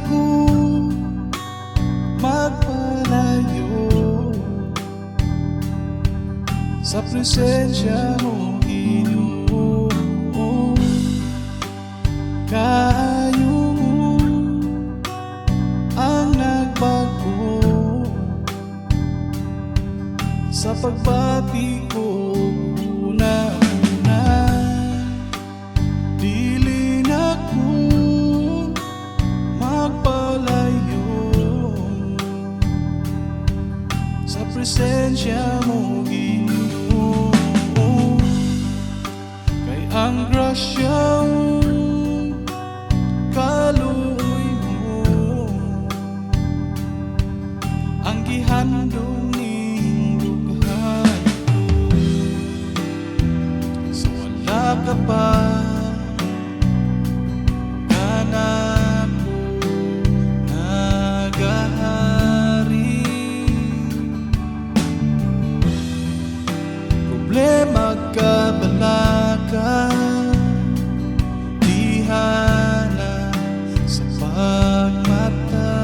ko magpalayo sa presensya mo, Ginoo. Kayo mo ang nagbago sa pagbati ko una-una. Dili na ko magpalayo sa presensya mo, Ginoo. Kay ang grasya mo, kaluoy mo, ang gihandom ning dughan. So wala ka pa magkabalaka, dihana sa pagmata.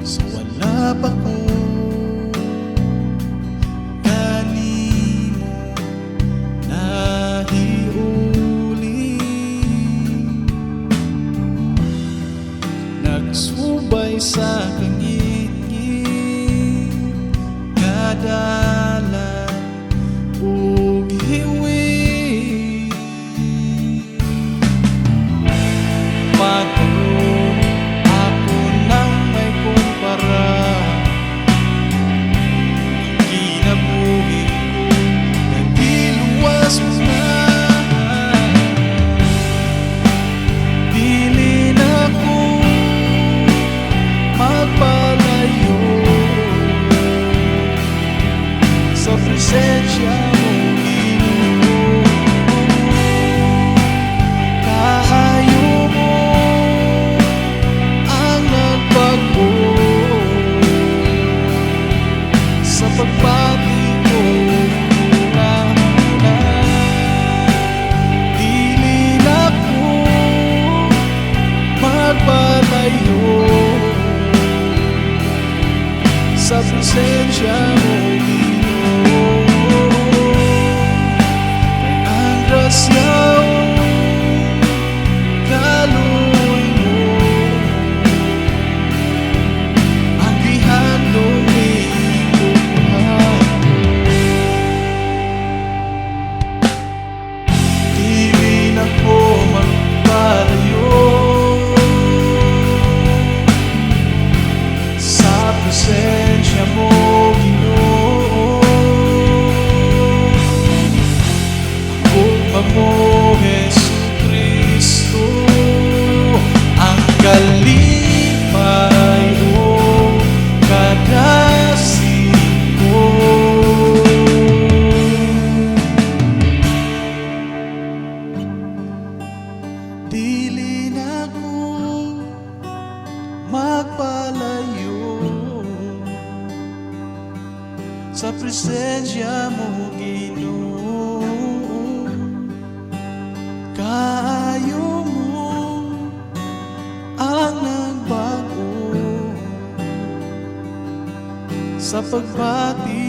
So wala pa ko kanimo nahiuli, nagsubay sa kangit dalan ug hiwi. Matulog ako nang may kumpara, ang kinabuhi ko nagiluwas mo na. Dili na ko magpalayo sa presensya mo, Ginoo. Kahayo mo ang nagbago sa pagbati ko una-una. Dili na ko magpalayo sa presensya mo, presensya mo, Ginoo. Ugma mo, Jesucristo, ang kalipay o kadasig ko. Dili na ko magpalayo sa presensya mo, Ginoo. Kayo mo ang nagbago sa pagbati